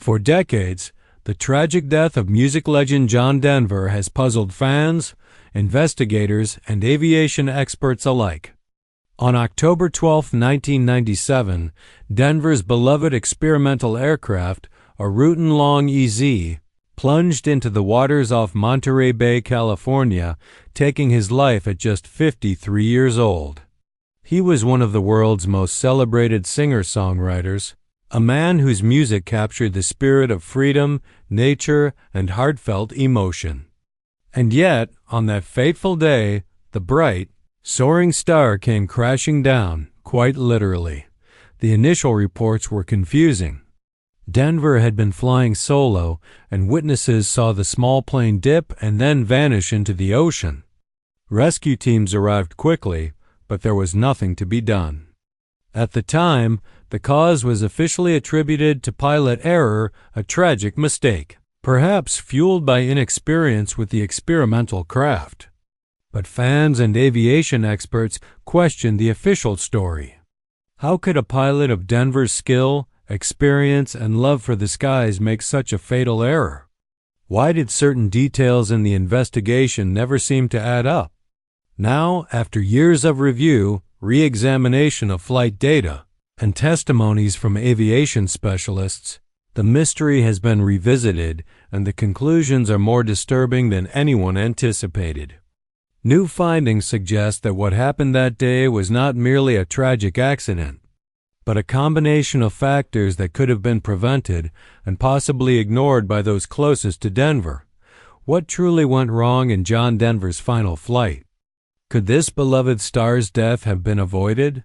For decades, the tragic death of music legend John Denver has puzzled fans, investigators, and aviation experts alike. On October 12, 1997, Denver's beloved experimental aircraft, a Rutan-Long EZ, plunged into the waters off Monterey Bay, California, taking his life at just 53 years old. He was one of the world's most celebrated singer-songwriters, a man whose music captured the spirit of freedom, nature, and heartfelt emotion. And yet, on that fateful day, the bright, soaring star came crashing down, quite literally. The initial reports were confusing. Denver had been flying solo, and witnesses saw the small plane dip and then vanish into the ocean. Rescue teams arrived quickly, but there was nothing to be done. At the time, the cause was officially attributed to pilot error, a tragic mistake, perhaps fueled by inexperience with the experimental craft. But fans and aviation experts questioned the official story. How could a pilot of Denver's skill, experience, and love for the skies make such a fatal error? Why did certain details in the investigation never seem to add up? Now, after years of review, re-examination of flight data, and testimonies from aviation specialists, the mystery has been revisited, and the conclusions are more disturbing than anyone anticipated. New findings suggest that what happened that day was not merely a tragic accident, but a combination of factors that could have been prevented and possibly ignored by those closest to Denver. What truly went wrong in John Denver's final flight? Could this beloved star's death have been avoided?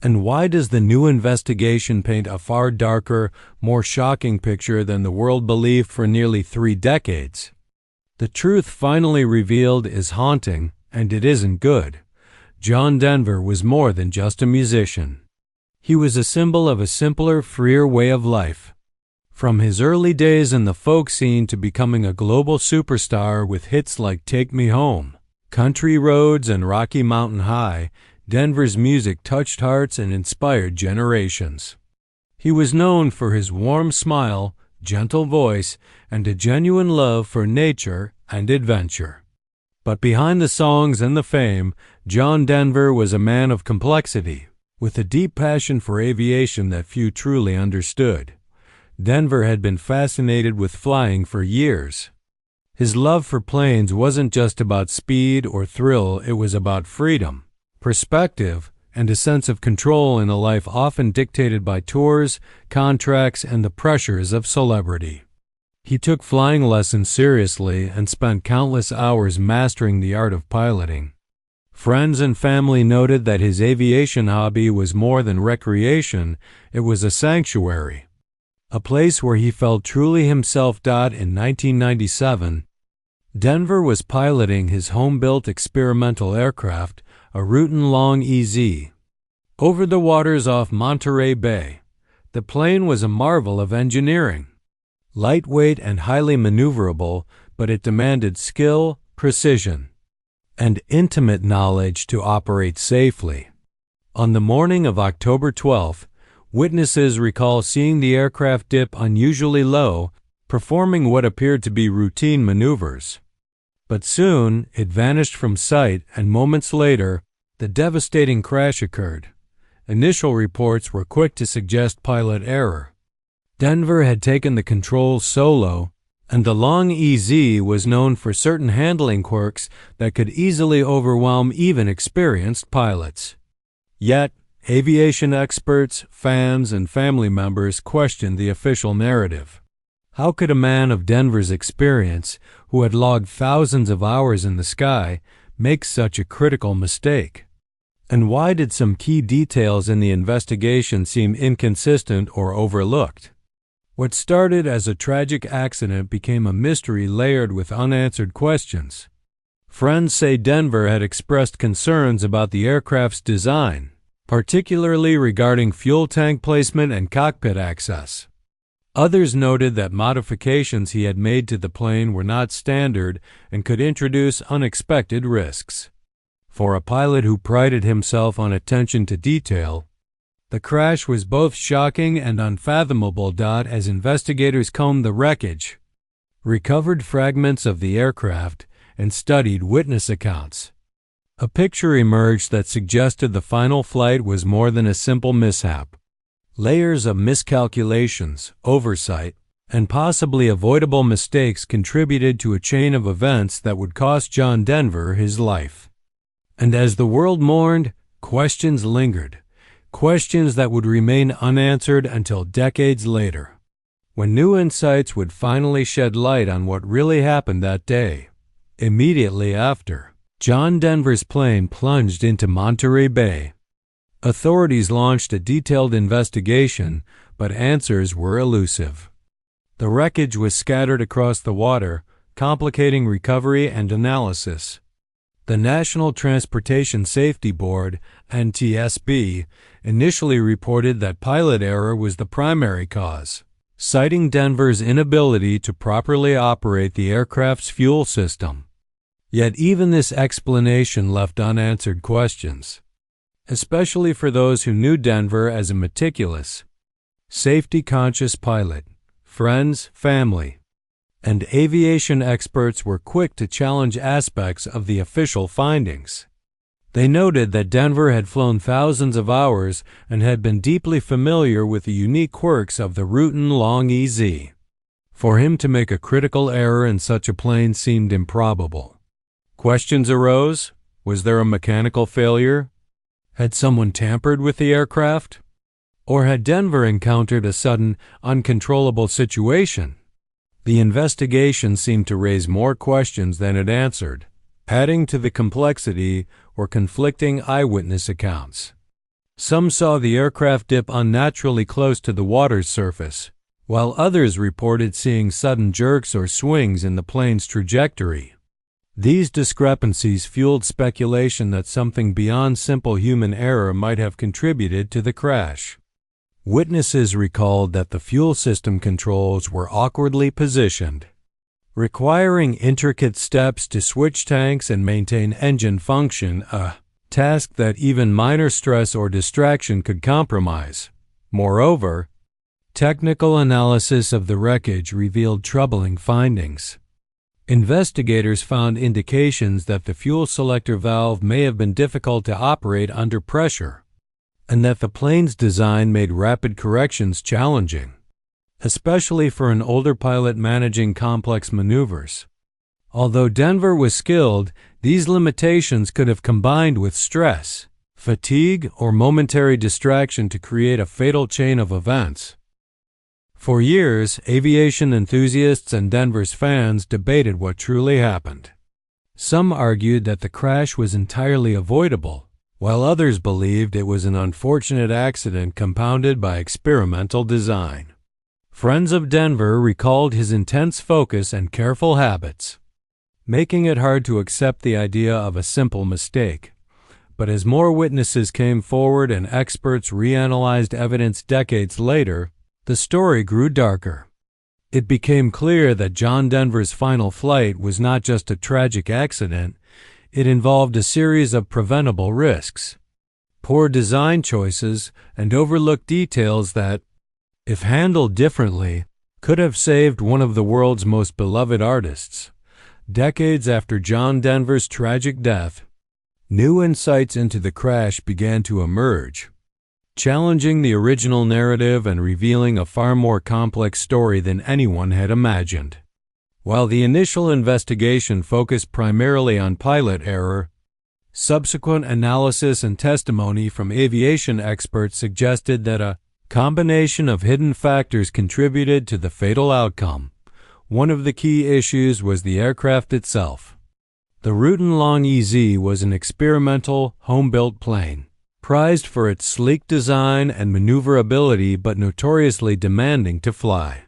And why does the new investigation paint a far darker, more shocking picture than the world believed for nearly 3 decades? The truth finally revealed is haunting, and it isn't good. John Denver was more than just a musician. He was a symbol of a simpler, freer way of life. From his early days in the folk scene to becoming a global superstar with hits like Take Me Home, Country Roads, and Rocky Mountain High, Denver's music touched hearts and inspired generations. He was known for his warm smile, gentle voice, and a genuine love for nature and adventure. But behind the songs and the fame, John Denver was a man of complexity, with a deep passion for aviation that few truly understood. Denver had been fascinated with flying for years. His love for planes wasn't just about speed or thrill, it was about freedom, perspective, and a sense of control in a life often dictated by tours, contracts, and the pressures of celebrity. He took flying lessons seriously and spent countless hours mastering the art of piloting. Friends and family noted that his aviation hobby was more than recreation, it was a sanctuary, a place where he felt truly himself. In 1997, Denver was piloting his home-built experimental aircraft, a Rutan-Long EZ. Over the waters off Monterey Bay, the plane was a marvel of engineering. Lightweight and highly maneuverable, but it demanded skill, precision, and intimate knowledge to operate safely. On the morning of October 12th, witnesses recall seeing the aircraft dip unusually low, performing what appeared to be routine maneuvers. But soon, it vanished from sight, and moments later, the devastating crash occurred. Initial reports were quick to suggest pilot error. Denver had taken the controls solo, and the Long EZ was known for certain handling quirks that could easily overwhelm even experienced pilots. Yet, aviation experts, fans, and family members questioned the official narrative. How could a man of Denver's experience, who had logged thousands of hours in the sky, make such a critical mistake? And why did some key details in the investigation seem inconsistent or overlooked? What started as a tragic accident became a mystery layered with unanswered questions. Friends say Denver had expressed concerns about the aircraft's design, particularly regarding fuel tank placement and cockpit access. Others noted that modifications he had made to the plane were not standard and could introduce unexpected risks. For a pilot who prided himself on attention to detail, The crash was both shocking and unfathomable. As investigators combed the wreckage, recovered fragments of the aircraft, and studied witness accounts, a picture emerged that suggested the final flight was more than a simple mishap. Layers of miscalculations, oversight, and possibly avoidable mistakes contributed to a chain of events that would cost John Denver his life. And as the world mourned, questions lingered, questions that would remain unanswered until decades later, when new insights would finally shed light on what really happened that day. Immediately after, John Denver's plane plunged into Monterey Bay. Authorities launched a detailed investigation, but answers were elusive. The wreckage was scattered across the water, complicating recovery and analysis. The National Transportation Safety Board, NTSB, initially reported that pilot error was the primary cause, citing Denver's inability to properly operate the aircraft's fuel system. Yet even this explanation left unanswered questions, especially for those who knew Denver as a meticulous, safety-conscious pilot. Friends, family, and aviation experts were quick to challenge aspects of the official findings. They noted that Denver had flown thousands of hours and had been deeply familiar with the unique quirks of the Rutan Long-EZ. For him to make a critical error in such a plane seemed improbable. Questions arose. Was there a mechanical failure? Had someone tampered with the aircraft? Or had Denver encountered a sudden, uncontrollable situation? The investigation seemed to raise more questions than it answered, adding to the complexity were conflicting eyewitness accounts. Some saw the aircraft dip unnaturally close to the water's surface, while others reported seeing sudden jerks or swings in the plane's trajectory. These discrepancies fueled speculation that something beyond simple human error might have contributed to the crash. Witnesses recalled that the fuel system controls were awkwardly positioned, requiring intricate steps to switch tanks and maintain engine function, a task that even minor stress or distraction could compromise. Moreover, technical analysis of the wreckage revealed troubling findings. Investigators found indications that the fuel selector valve may have been difficult to operate under pressure, and that the plane's design made rapid corrections challenging, especially for an older pilot managing complex maneuvers. Although Denver was skilled, these limitations could have combined with stress, fatigue, or momentary distraction to create a fatal chain of events. For years, aviation enthusiasts and Denver's fans debated what truly happened. Some argued that the crash was entirely avoidable, while others believed it was an unfortunate accident compounded by experimental design. Friends of Denver recalled his intense focus and careful habits, making it hard to accept the idea of a simple mistake. But as more witnesses came forward and experts reanalyzed evidence decades later, the story grew darker. It became clear that John Denver's final flight was not just a tragic accident. It involved a series of preventable risks, poor design choices, and overlooked details that, if handled differently, could have saved one of the world's most beloved artists. Decades after John Denver's tragic death, new insights into the crash began to emerge, challenging the original narrative and revealing a far more complex story than anyone had imagined. While the initial investigation focused primarily on pilot error, subsequent analysis and testimony from aviation experts suggested that a combination of hidden factors contributed to the fatal outcome. One of the key issues was the aircraft itself. The Rutan Long-EZ was an experimental, home-built plane, prized for its sleek design and maneuverability but notoriously demanding to fly.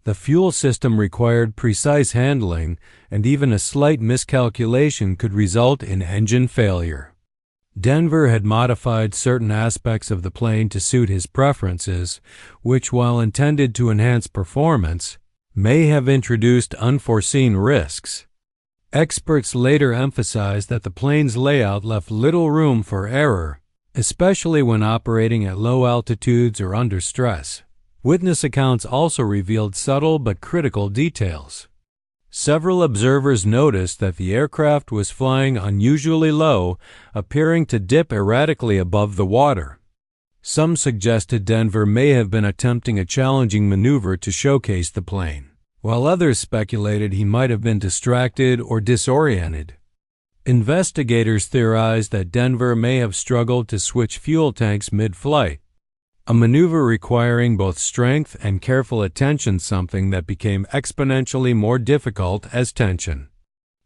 The fuel system required precise handling, and even a slight miscalculation could result in engine failure. Denver had modified certain aspects of the plane to suit his preferences, which, while intended to enhance performance, may have introduced unforeseen risks. Experts later emphasized that the plane's layout left little room for error, especially when operating at low altitudes or under stress. Witness accounts also revealed subtle but critical details. Several observers noticed that the aircraft was flying unusually low, appearing to dip erratically above the water. Some suggested Denver may have been attempting a challenging maneuver to showcase the plane, while others speculated he might have been distracted or disoriented. Investigators theorized that Denver may have struggled to switch fuel tanks mid-flight, a maneuver requiring both strength and careful attention, something that became exponentially more difficult as tension,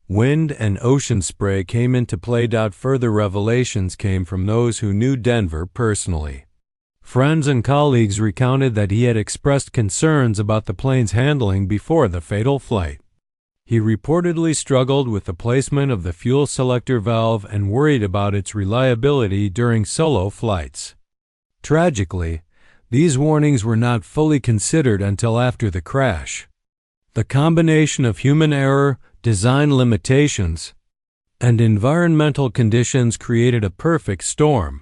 wind, and ocean spray came into play. Further revelations came from those who knew Denver personally. Friends and colleagues recounted that he had expressed concerns about the plane's handling before the fatal flight. He reportedly struggled with the placement of the fuel selector valve and worried about its reliability during solo flights. Tragically, these warnings were not fully considered until after the crash. The combination of human error, design limitations, and environmental conditions created a perfect storm,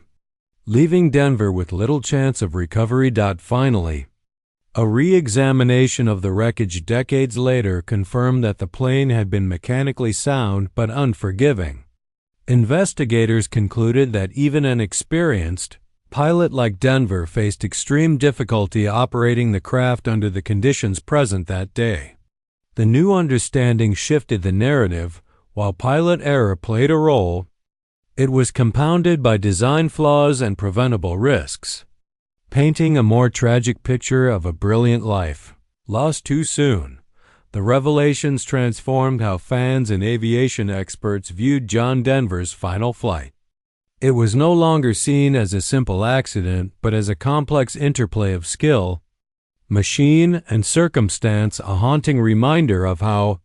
leaving Denver with little chance of recovery. Finally, a re-examination of the wreckage decades later confirmed that the plane had been mechanically sound but unforgiving. Investigators concluded that even an experienced pilot like Denver faced extreme difficulty operating the craft under the conditions present that day. The new understanding shifted the narrative. While pilot error played a role, it was compounded by design flaws and preventable risks, painting a more tragic picture of a brilliant life lost too soon. The revelations transformed how fans and aviation experts viewed John Denver's final flight. It was no longer seen as a simple accident, but as a complex interplay of skill, machine, and circumstance, a haunting reminder of how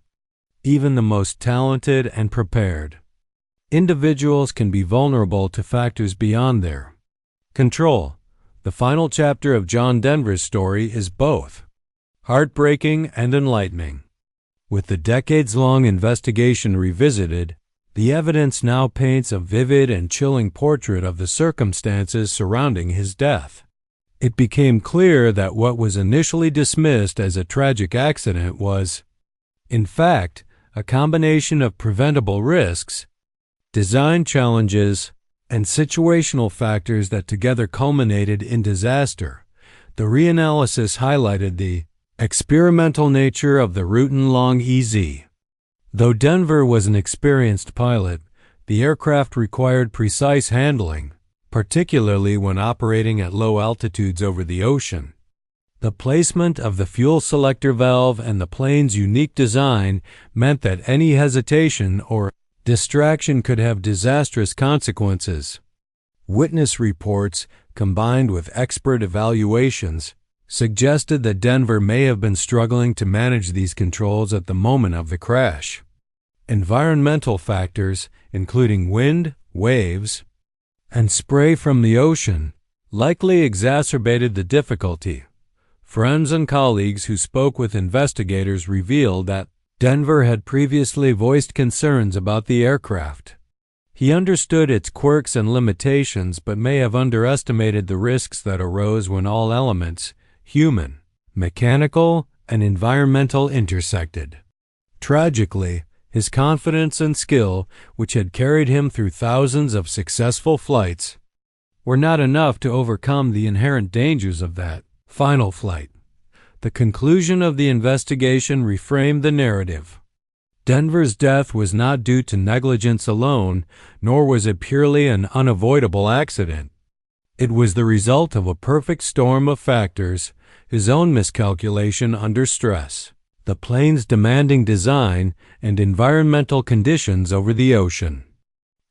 even the most talented and prepared individuals can be vulnerable to factors beyond their control. The final chapter of John Denver's story is both heartbreaking and enlightening. With the decades-long investigation revisited, the evidence now paints a vivid and chilling portrait of the circumstances surrounding his death. It became clear that what was initially dismissed as a tragic accident was, in fact, a combination of preventable risks, design challenges, and situational factors that together culminated in disaster. The reanalysis highlighted the experimental nature of the routine long EZ. Though Denver was an experienced pilot, the aircraft required precise handling, particularly when operating at low altitudes over the ocean. The placement of the fuel selector valve and the plane's unique design meant that any hesitation or distraction could have disastrous consequences. Witness reports, combined with expert evaluations, suggested that Denver may have been struggling to manage these controls at the moment of the crash. Environmental factors, including wind, waves, and spray from the ocean, likely exacerbated the difficulty. Friends and colleagues who spoke with investigators revealed that Denver had previously voiced concerns about the aircraft. He understood its quirks and limitations, but may have underestimated the risks that arose when all elements, human, mechanical, and environmental, intersected. Tragically, his confidence and skill, which had carried him through thousands of successful flights, were not enough to overcome the inherent dangers of that final flight. The conclusion of the investigation reframed the narrative. Denver's death was not due to negligence alone, nor was it purely an unavoidable accident. It was the result of a perfect storm of factors: his own miscalculation under stress, the plane's demanding design, and environmental conditions over the ocean.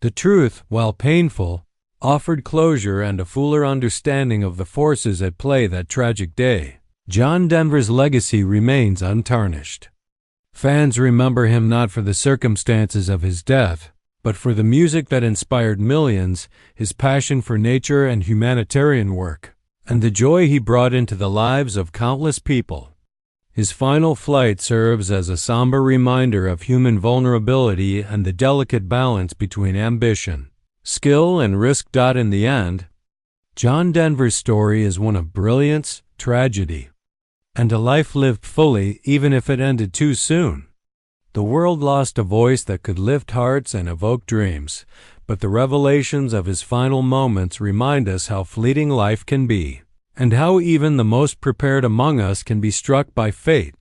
The truth, while painful, offered closure and a fuller understanding of the forces at play that tragic day. John Denver's legacy remains untarnished. Fans remember him not for the circumstances of his death, but for the music that inspired millions, his passion for nature and humanitarian work, and the joy he brought into the lives of countless people. His final flight serves as a somber reminder of human vulnerability and the delicate balance between ambition, skill, and risk. In the end, John Denver's story is one of brilliance, tragedy, and a life lived fully, even if it ended too soon. The world lost a voice that could lift hearts and evoke dreams, but the revelations of his final moments remind us how fleeting life can be, and how even the most prepared among us can be struck by fate.